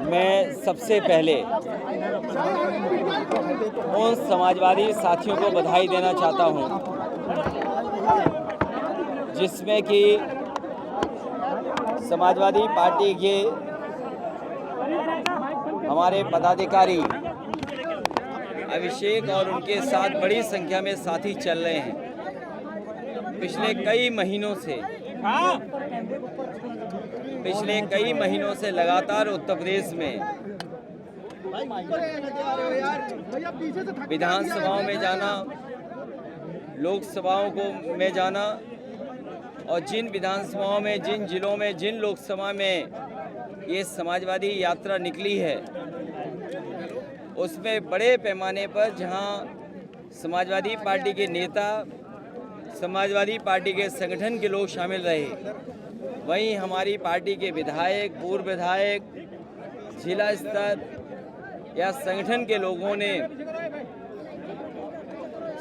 मैं सबसे पहले उन समाजवादी साथियों को बधाई देना चाहता हूं, जिसमें कि समाजवादी पार्टी के हमारे पदाधिकारी अभिषेक और उनके साथ बड़ी संख्या में साथी चल रहे हैं। पिछले कई महीनों से लगातार उत्तर प्रदेश में विधानसभाओं में जाना, लोकसभाओं में जाना और जिन विधानसभाओं में, जिन जिलों में, जिन लोकसभा में ये समाजवादी यात्रा निकली है, उसमें बड़े पैमाने पर जहां समाजवादी पार्टी के नेता, समाजवादी पार्टी के संगठन के लोग शामिल रहे, वहीं हमारी पार्टी के विधायक, पूर्व विधायक, जिला स्तर या संगठन के लोगों ने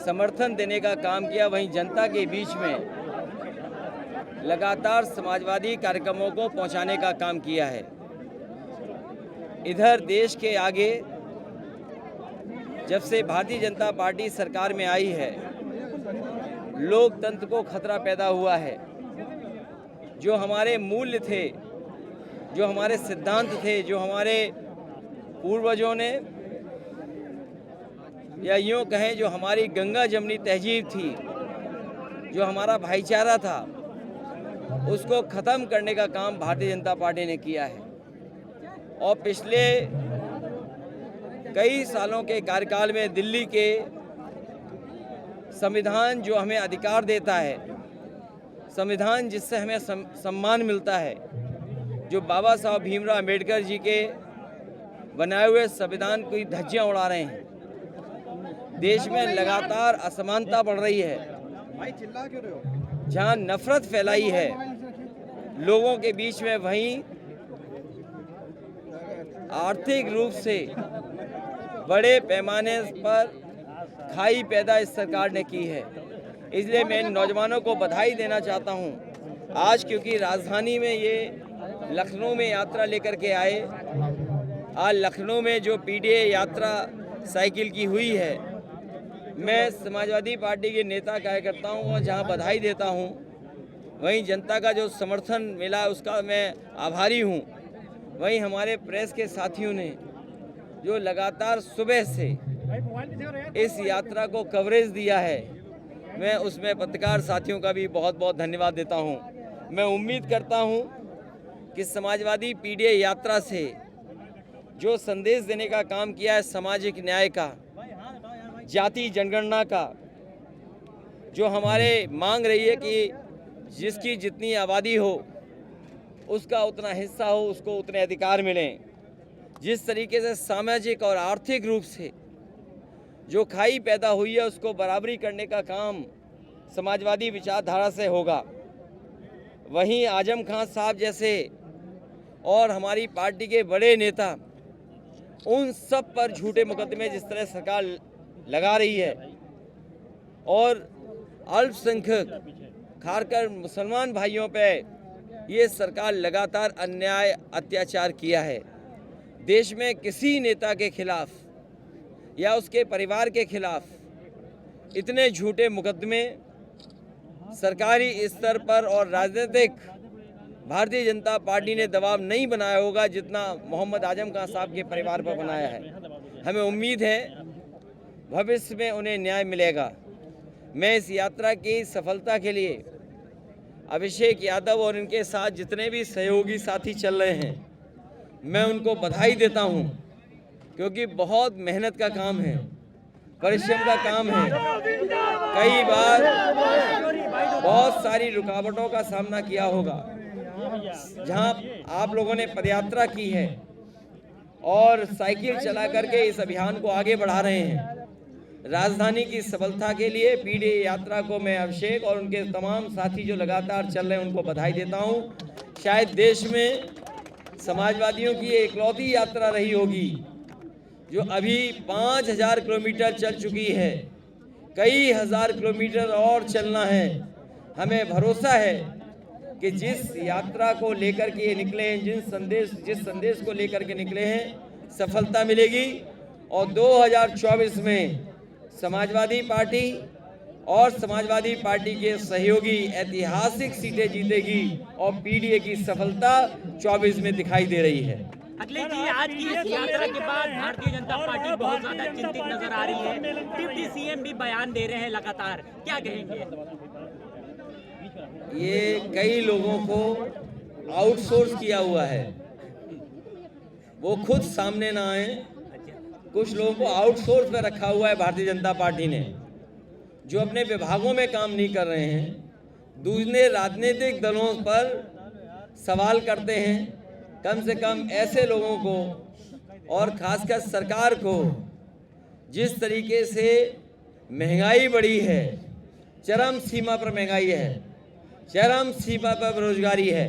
समर्थन देने का काम किया। वहीं जनता के बीच में लगातार समाजवादी कार्यक्रमों को पहुंचाने का काम किया है। इधर देश के आगे जब से भारतीय जनता पार्टी सरकार में आई है, लोकतंत्र को खतरा पैदा हुआ है। जो हमारे मूल्य थे, जो हमारे सिद्धांत थे, जो हमारे पूर्वजों ने, या यूँ कहें जो हमारी गंगा जमनी तहजीब थी, जो हमारा भाईचारा था, उसको ख़त्म करने का काम भारतीय जनता पार्टी ने किया है। और पिछले कई सालों के कार्यकाल में दिल्ली के संविधान जो हमें अधिकार देता है, संविधान जिससे हमें सम्मान मिलता है, जो बाबा साहब भीमराव अम्बेडकर जी के बनाए हुए संविधान की धज्जियां उड़ा रहे हैं। देश में लगातार असमानता बढ़ रही है, जहां नफरत फैलाई है लोगों के बीच में, वहीं आर्थिक रूप से बड़े पैमाने पर खाई पैदा इस सरकार ने की है। इसलिए मैं नौजवानों को बधाई देना चाहता हूं आज, क्योंकि राजधानी में ये लखनऊ में यात्रा लेकर के आए। आज लखनऊ में जो पीडीए यात्रा साइकिल की हुई है, मैं समाजवादी पार्टी के नेता कार्यकर्ताओं को जहां बधाई देता हूं, वहीं जनता का जो समर्थन मिला उसका मैं आभारी हूं। वहीं हमारे प्रेस के साथियों ने जो लगातार सुबह से इस यात्रा को कवरेज दिया है, मैं उसमें पत्रकार साथियों का भी बहुत बहुत धन्यवाद देता हूं। मैं उम्मीद करता हूं कि समाजवादी पीडीए यात्रा से जो संदेश देने का काम किया है, सामाजिक न्याय का, जाति जनगणना का, जो हमारे मांग रही है कि जिसकी जितनी आबादी हो उसका उतना हिस्सा हो, उसको उतने अधिकार मिलें। जिस तरीके से सामाजिक और आर्थिक रूप से जो खाई पैदा हुई है, उसको बराबरी करने का काम समाजवादी विचारधारा से होगा। वहीं आजम खान साहब जैसे और हमारी पार्टी के बड़े नेता, उन सब पर झूठे मुकदमे जिस तरह सरकार लगा रही है और अल्पसंख्यक खासकर मुसलमान भाइयों पे ये सरकार लगातार अन्याय अत्याचार किया है। देश में किसी नेता के खिलाफ या उसके परिवार के खिलाफ इतने झूठे मुकदमे सरकारी स्तर पर और राजनीतिक भारतीय जनता पार्टी ने दबाव नहीं बनाया होगा जितना मोहम्मद आजम खान साहब के परिवार पर बनाया है। हमें उम्मीद है भविष्य में उन्हें न्याय मिलेगा। मैं इस यात्रा की सफलता के लिए अभिषेक यादव और इनके साथ जितने भी सहयोगी साथी चल रहे हैं, मैं उनको बधाई देता हूं, क्योंकि बहुत मेहनत का काम है, परिश्रम का काम है। कई बार बहुत सारी रुकावटों का सामना किया होगा। जहां आप लोगों ने पदयात्रा की है और साइकिल चला करके इस अभियान को आगे बढ़ा रहे हैं, राजधानी की सफलता के लिए पीडीए यात्रा को मैं अभिषेक और उनके तमाम साथी जो लगातार चल रहे हैं उनको बधाई देता हूं। शायद देश में समाजवादियों की इकलौती यात्रा रही होगी जो अभी 5000 किलोमीटर चल चुकी है। कई हजार किलोमीटर और चलना है। हमें भरोसा है कि जिस यात्रा को लेकर के ये निकले हैं, जिस संदेश को लेकर के निकले हैं, सफलता मिलेगी और 2024 में समाजवादी पार्टी और समाजवादी पार्टी के सहयोगी ऐतिहासिक सीटें जीतेगी और पीडीए की सफलता 24 में दिखाई दे रही है। अखिलेश जी, आज की इस यात्रा के बाद भारतीय जनता पार्टी बहुत ज्यादा चिंतित नजर आ रही है। डिप्टी सीएम भी बयान दे रहे हैं लगातार, क्या कहेंगे? ये कई लोगों को आउटसोर्स किया हुआ है, वो खुद सामने ना आए। कुछ लोगों को आउटसोर्स में रखा हुआ है भारतीय जनता पार्टी ने, जो अपने विभागों में काम नहीं कर रहे हैं, दूसरे राजनीतिक दलों पर सवाल करते हैं। कम से कम ऐसे लोगों को और खासकर सरकार को, जिस तरीके से महंगाई बढ़ी है, चरम सीमा पर महंगाई है, चरम सीमा पर बेरोजगारी है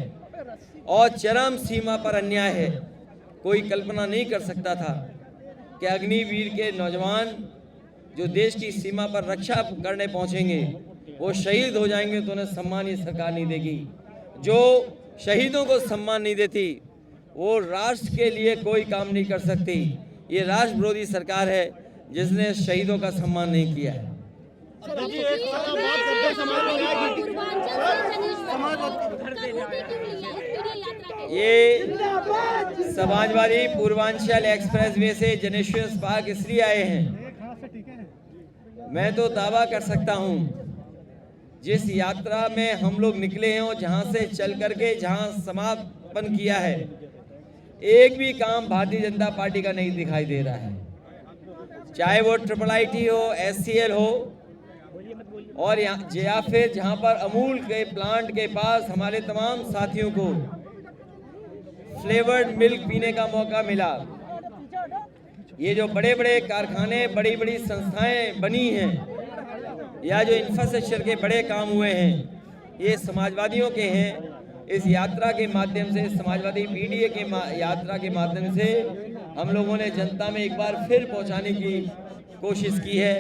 और चरम सीमा पर अन्याय है, कोई कल्पना नहीं कर सकता था कि अग्निवीर के नौजवान जो देश की सीमा पर रक्षा करने पहुंचेंगे, वो शहीद हो जाएंगे तो उन्हें सम्मान ये सरकार नहीं देगी। जो शहीदों को सम्मान नहीं देती, वो राष्ट्र के लिए कोई काम नहीं कर सकती। ये राष्ट्र विरोधी सरकार है जिसने शहीदों का सम्मान नहीं किया है। ये समाजवादी पूर्वांचल एक्सप्रेस वे से जनेश्वर स्पार्क इसलिए आए हैं, मैं तो दावा कर सकता हूं, जिस यात्रा में हम लोग निकले हैं और जहां से चल करके जहां समापन किया है, एक भी काम भारतीय जनता पार्टी का नहीं दिखाई दे रहा है। चाहे वो IIIT हो, SCL हो और या फिर जहां पर अमूल के प्लांट के पास हमारे तमाम साथियों को फ्लेवर्ड मिल्क पीने का मौका मिला। ये जो बड़े बड़े कारखाने, बड़ी बड़ी संस्थाएं बनी हैं या जो इंफ्रास्ट्रक्चर के बड़े काम हुए हैं, ये समाजवादियों के हैं। इस यात्रा के माध्यम से, समाजवादी पीडीए के यात्रा के माध्यम से हम लोगों ने जनता में एक बार फिर पहुंचाने की कोशिश की है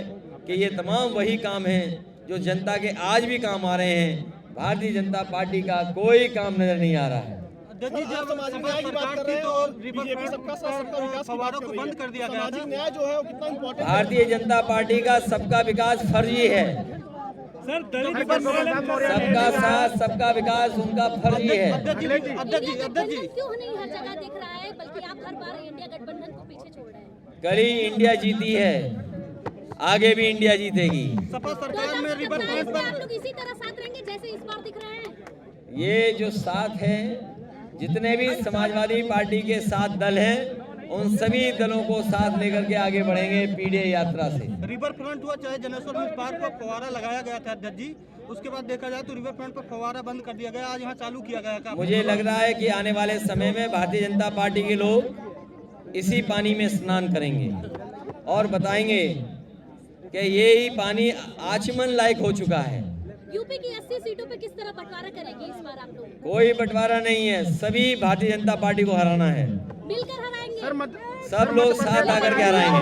कि ये तमाम वही काम हैं जो जनता के आज भी काम आ रहे हैं। भारतीय जनता पार्टी का कोई काम नजर नहीं आ रहा है। भारतीय जनता पार्टी का सबका विकास फर्जी है। सबका साथ, सबका विकास उनका फर्जी है। क्यों नहीं हर जगह दिख रहा है, बल्कि आप हर बार इंडिया गठबंधन को पीछे छोड़ रहे हैं? कल ही इंडिया जीती है, आगे भी इंडिया जीतेगी। सपा सरकार में आप लोग इसी तरह साथ रहेंगे जैसे इस बार दिख रहे हैं? ये जो साथ हैं, जितने भी समाजवादी पार्टी के साथ दल हैं, उन सभी दलों को साथ लेकर के आगे बढ़ेंगे पीडीए यात्रा से। रिवर फ्रंट हुआ, चाहे जनेश्वर मिल्क पार्क पर फव्वारा लगाया गया था अध्यक्ष जी, उसके बाद देखा जाए तो रिवर फ्रंट पर फव्वारा बंद कर दिया गया, आज यहाँ चालू किया गया है। मुझे लग रहा है कि आने वाले समय में भारतीय जनता पार्टी के लोग इसी पानी में स्नान करेंगे और बताएंगे कि ये ही पानी आचमन लायक हो चुका है। यूपी की 80 सीटों पे किस तरह बंटवारा करेंगे इस बार आप लोग? कोई बंटवारा नहीं है, सभी भारतीय जनता पार्टी को हराना है। मिलकर हराएंगे सब लोग साथ आकर के हराएंगे।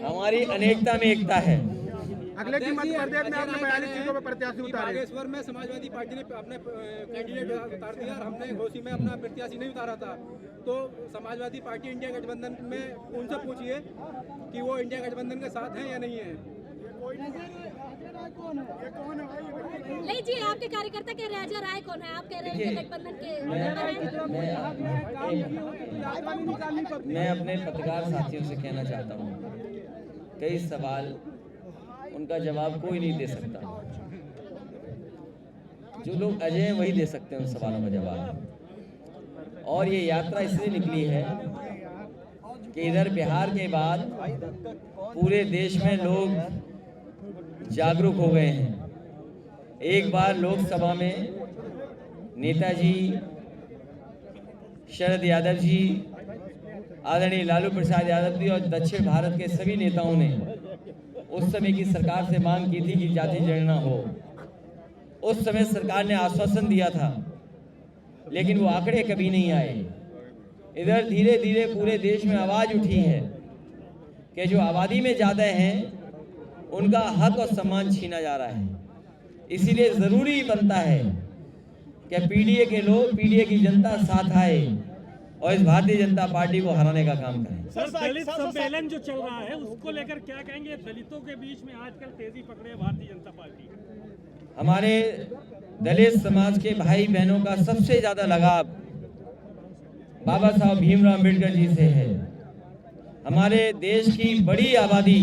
हमारी अनेकता में एकता है। अखिलेश जी, मध्य प्रदेश में आपने 42 सीटों पर प्रत्याशी उतारे। बागेश्वर में समाजवादी पार्टी ने अपने कैंडिडेट उतार दिया और हमने घोसी में अपना प्रत्याशी नहीं उतारा था। तो समाजवादी पार्टी इंडिया गठबंधन में उनसे पूछिए कि वो इंडिया गठबंधन के साथ हैं या नहीं है। ले जी, आपके कार्यकर्ता के राजा राय कौन है? आप कह रहे हैं गठबंधन के? मैं अपने पत्रकार साथियों से कहना चाहता हूँ, कई सवाल उनका जवाब कोई नहीं दे सकता। जो लोग अजय हैं वही दे सकते हैं उन सवालों का जवाब। और ये यात्रा इसलिए निकली है कि इधर बिहार के बाद पूरे देश में लोग जागरूक हो गए हैं। एक बार लोकसभा में नेताजी शरद यादव जी, आदरणीय लालू प्रसाद यादव जी और दक्षिण भारत के सभी नेताओं ने उस समय की सरकार से मांग की थी कि जाति जनगणना हो। उस समय सरकार ने आश्वासन दिया था, लेकिन वो आंकड़े कभी नहीं आए। इधर धीरे धीरे पूरे देश में आवाज उठी है कि जो आबादी में ज़्यादा हैं उनका हक और सम्मान छीना जा रहा है। इसीलिए ज़रूरी बनता है कि पीडीए के लोग, पीडीए की जनता साथ आए और इस भारतीय जनता पार्टी को हराने का काम करें। सर, दलित सम्मेलन जो चल रहा है उसको लेकर क्या कहेंगे? दलितों के बीच में आजकल तेजी पकड़े है भारतीय जनता पार्टी। हमारे दलित समाज के भाई बहनों का सबसे ज्यादा लगाव बाबा साहब भीमराव अम्बेडकर जी से है। हमारे देश की बड़ी आबादी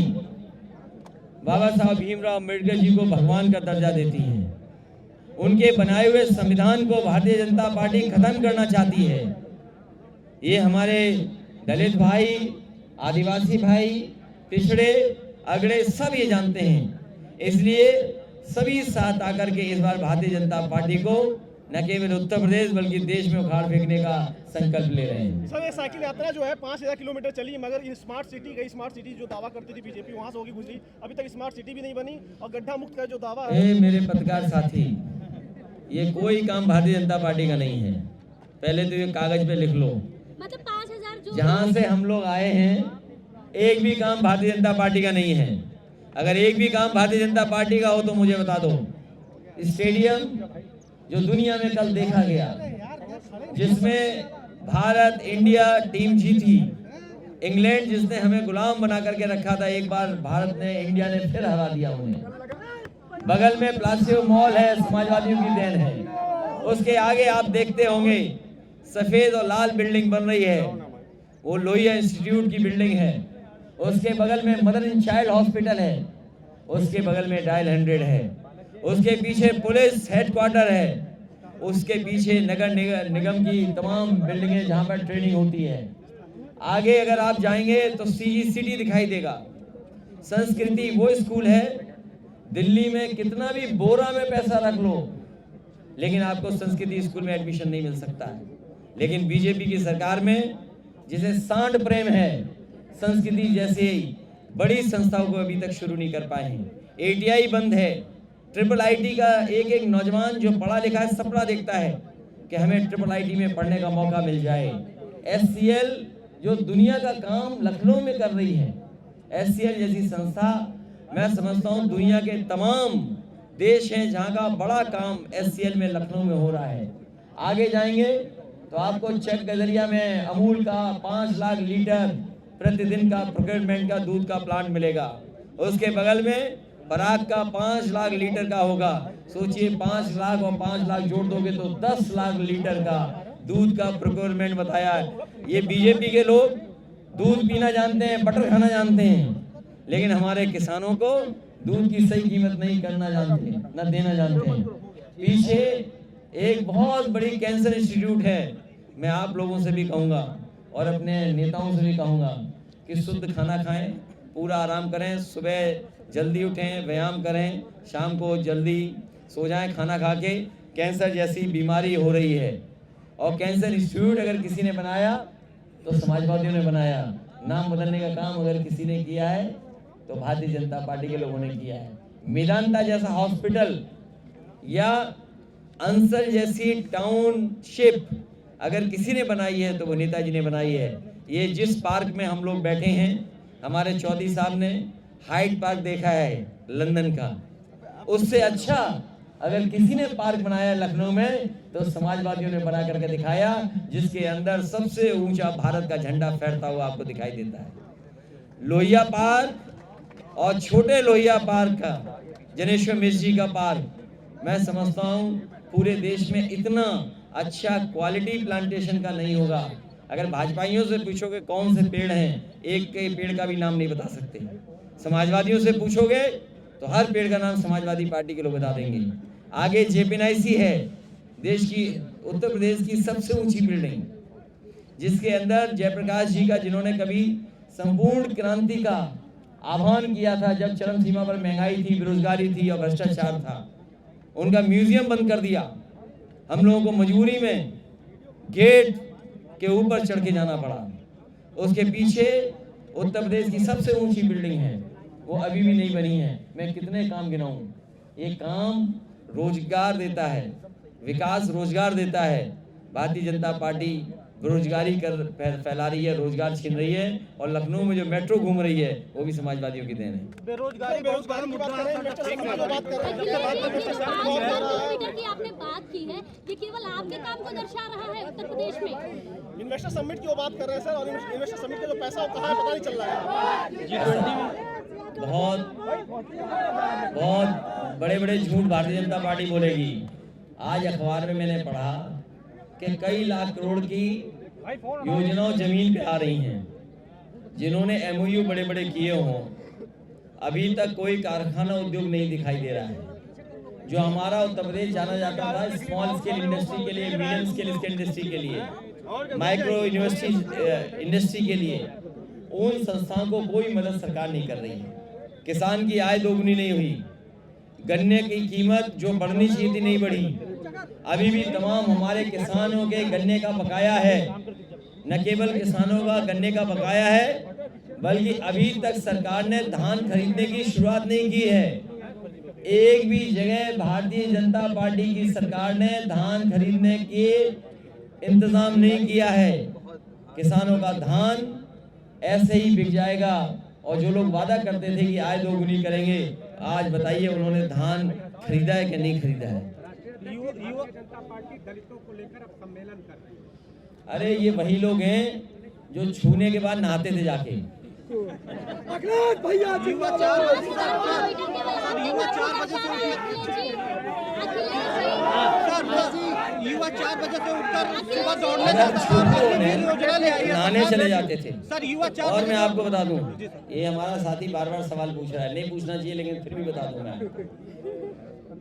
बाबा साहब भीमराव अम्बेडकर जी को भगवान का दर्जा देती है। उनके बनाए हुए संविधान को भारतीय जनता पार्टी खत्म करना चाहती है। ये हमारे दलित भाई, आदिवासी भाई, पिछड़े, अगड़े सब ये जानते हैं। इसलिए सभी साथ आकर के इस बार भारतीय जनता पार्टी को न केवल उत्तर प्रदेश बल्कि देश में उखाड़ फेंकने का संकल्प ले रहे हैं। सर, ये साइकिल यात्रा जो है 5000 किलोमीटर चली, मगर इन स्मार्ट सिटी जो दावा करती थी बीजेपी, वहां से होगी गुजरी, अभी तक स्मार्ट सिटी भी नहीं बनी और गड्ढा मुक्त का जो दावा है। मेरे पत्रकार साथी, ये कोई काम भारतीय जनता पार्टी का नहीं है। पहले तो ये कागज पे लिख लो, मतलब 5000 जहां से हम लोग आए हैं एक भी काम भारतीय जनता पार्टी का नहीं है। अगर एक भी काम भारतीय जनता पार्टी का हो तो मुझे बता दो। स्टेडियम जो दुनिया में कल देखा गया, जिसमें भारत इंडिया टीम जीती, इंग्लैंड जिसने हमें गुलाम बना करके रखा था, एक बार भारत ने, इंडिया ने फिर हरा दिया उन्हें। बगल में प्लासियो मॉल है, समाजवादियों की देन है। उसके आगे आप देखते होंगे सफेद और लाल बिल्डिंग बन रही है, वो लोहिया इंस्टीट्यूट की बिल्डिंग है। उसके बगल में मदर एंड चाइल्ड हॉस्पिटल है, उसके बगल में डायल 100 है, उसके पीछे पुलिस हेडक्वार्टर है, उसके पीछे नगर निगम की तमाम बिल्डिंगें जहां पर ट्रेनिंग होती है। आगे अगर आप जाएंगे तो CECT दिखाई देगा। संस्कृति वो स्कूल है, दिल्ली में कितना भी बोरा में पैसा रख लो लेकिन आपको संस्कृति स्कूल में एडमिशन नहीं मिल सकता है। लेकिन बीजेपी की सरकार में, जिसे सांड प्रेम है, संस्कृति जैसे बड़ी संस्थाओं को अभी तक शुरू नहीं कर पाए हैं। ATI बंद है। IIIT का एक नौजवान जो पढ़ा लिखा है सपना देखता है कि हमें IIIT में पढ़ने का मौका मिल जाए। SCL जो दुनिया का काम लखनऊ में कर रही है, SCL जैसी संस्था, मैं समझता हूँ दुनिया के तमाम देश हैं जहाँ का बड़ा काम SCL में लखनऊ में हो रहा है। आगे जाएंगे तो आपको चेक गजरिया में अमूल का 5 लाख लीटर प्रतिदिन का प्रोक्योरमेंट का दूध का प्लांट मिलेगा। उसके बगल में पराग का 5 लाख लीटर का होगा। सोचिए 5 लाख और 5 लाख जोड़ दोगे तो 10 लाख लीटर का दूध का प्रोक्योरमेंट बताया है। ये बीजेपी के लोग दूध पीना जानते हैं, बटर खाना जानते हैं, लेकिन हमारे किसानों को दूध की सही कीमत नहीं करना जानते, न देना जानते हैं। पीछे एक बहुत बड़ी कैंसर इंस्टीट्यूट है। मैं आप लोगों से भी कहूँगा और अपने नेताओं से भी कहूँगा कि शुद्ध खाना खाएं, पूरा आराम करें, सुबह जल्दी उठें, व्यायाम करें, शाम को जल्दी सो जाएं खाना खा के। कैंसर जैसी बीमारी हो रही है और कैंसर इंस्टीट्यूट अगर किसी ने बनाया तो समाजवादियों ने बनाया। नाम बदलने का काम अगर किसी ने किया है तो भारतीय जनता पार्टी के लोगों ने किया है। मेदांता जैसा हॉस्पिटल या अंसर जैसी टाउनशिप अगर किसी ने बनाई है तो वो नेताजी ने बनाई है। ये जिस पार्क में हम लोग बैठे हैं, हमारे चौधरी साहब ने हाइड पार्क देखा है लंदन का, उससे अच्छा अगर किसी ने पार्क बनाया लखनऊ में तो समाजवादियों ने बना करके दिखाया, जिसके अंदर सबसे ऊंचा भारत का झंडा फहरता हुआ आपको दिखाई देता है। लोहिया पार्क और छोटे लोहिया पार्क का, जनेश्वर मिश्र जी का पार्क, मैं समझता हूँ पूरे देश में इतना अच्छा क्वालिटी प्लांटेशन का नहीं होगा। अगर भाजपाइयों से पूछोगे कौन से पेड़ हैं, एक के पेड़ का भी नाम नहीं बता सकते। समाजवादियों से पूछोगे तो हर पेड़ का नाम समाजवादी पार्टी के लोग बता देंगे। आगे JPNIC है, देश की, उत्तर प्रदेश की सबसे ऊंची बिल्डिंग, जिसके अंदर जयप्रकाश जी का, जिन्होंने कभी संपूर्ण क्रांति का आह्वान किया था जब चरम सीमा पर महंगाई थी, बेरोजगारी थी और भ्रष्टाचार था, उनका म्यूजियम बंद कर दिया। हम लोगों को मजबूरी में गेट के ऊपर चढ़ के जाना पड़ा। उसके पीछे उत्तर प्रदेश की सबसे ऊंची बिल्डिंग है, वो अभी भी नहीं बनी है। मैं कितने काम गिनाऊं। ये काम रोजगार देता है, विकास रोजगार देता है। भारतीय जनता पार्टी बेरोजगारी फैला रही है, रोजगार छीन रही है, और लखनऊ में जो मेट्रो घूम रही है वो भी समाजवादियों की देन है। बेरोजगारी की बात कर रहे हैं, इन्वेस्टर समिट की बात कर रहे हैं। किलोमीटर की आपने बात की है, ये केवल आपके काम को दर्शा रहा है उत्तर प्रदेश में। इन्वेस्टर समिट की बात कर रहे हैं सर, और इन्वेस्टर समिट का जो पैसा वो कहाँ है पता नहीं चल रहा है। बहुत बड़े बड़े झूठ भारतीय जनता पार्टी बोलेगी। आज अखबार में मैंने पढ़ा कि कई लाख करोड़ की योजनाओं जमीन पे आ रही हैं, जिन्होंने MOU बड़े बड़े किए हों, अभी तक कोई कारखाना उद्योग नहीं दिखाई दे रहा है। जो हमारा उत्तर प्रदेश जाना जाता था स्मॉल स्केल इंडस्ट्री के लिए, मीडियम स्केल इंडस्ट्री के लिए, माइक्रो इंडस्ट्री के लिए, उन संस्थाओं को कोई मदद सरकार नहीं कर रही है। किसान की आय दोगुनी नहीं हुई, गन्ने की कीमत जो बढ़नी चाहिए थी नहीं बढ़ी। अभी भी तमाम हमारे किसानों के गन्ने का बकाया है। न केवल किसानों का गन्ने का बकाया है, बल्कि अभी तक सरकार ने धान खरीदने की शुरुआत नहीं की है। एक भी जगह भारतीय जनता पार्टी की सरकार ने धान खरीदने के इंतजाम नहीं किया है। किसानों का धान ऐसे ही बिक जाएगा, और जो लोग वादा करते थे कि आय दोगुनी करेंगे, आज बताइए उन्होंने धान खरीदा है कि नहीं खरीदा है। युवा जनता पार्टी दलितों को लेकर अब सम्मेलन कर रही है। अरे ये वही लोग हैं जो छूने के बाद नहाते थे जाके। भैया युवा 4 बजे से उठकर सुबह दौड़ने अगर छूते योजना ले आई है। नहाने चले जाते थे। सर युवा 4 और मैं आपको बता दूं, ये हमारा साथी बार बार सवाल पूछ रहा है, नहीं पूछना चाहिए लेकिन फिर भी बता दूं मैं।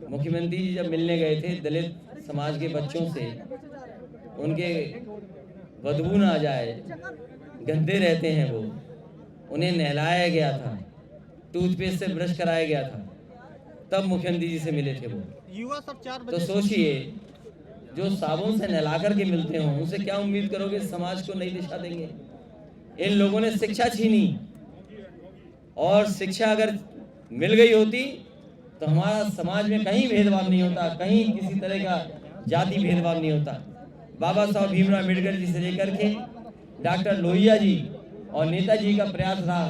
मुख्यमंत्री जी जब मिलने गए थे दलित समाज के बच्चों से, उनके बदबू ना आ जाए, गंदे रहते हैं वो, उन्हें नहलाया गया था, टूथपेस्ट से ब्रश कराया गया था, तब मुख्यमंत्री जी से मिले थे वो। युवा सब 4 तो सोचिए, जो साबुन से नहला करके मिलते हो उनसे क्या उम्मीद करोगे समाज को नई दिशा देंगे। इन लोगों ने शिक्षा छीनी, और शिक्षा अगर मिल गई होती तो हमारा समाज में कहीं भेदभाव नहीं होता, कहीं किसी तरह का जाति भेदभाव नहीं होता। बाबा साहब भीमराव अम्बेडकर जी से लेकर के डॉक्टर लोहिया जी और नेताजी का प्रयास रहा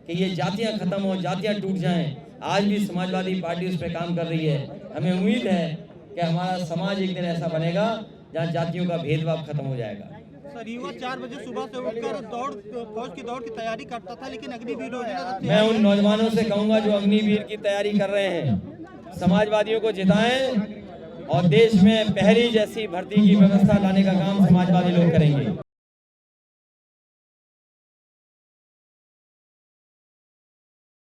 कि ये जातियां खत्म हो, जातियां टूट जाएं। आज भी समाजवादी पार्टी उस पर काम कर रही है। हमें उम्मीद है कि हमारा समाज एक दिन ऐसा बनेगा जहां जातियों का भेदभाव खत्म हो जाएगा। सर युवा 4 बजे सुबह से उठकर फौज की दौड़ की तैयारी करता था, लेकिन अग्निवीर योजना मैं उन नौजवानों से कहूंगा जो अग्निवीर की तैयारी कर रहे हैं, समाजवादियों को जिताएं, और देश में पहली जैसी भर्ती की व्यवस्था लाने का काम समाजवादी लोग करेंगे।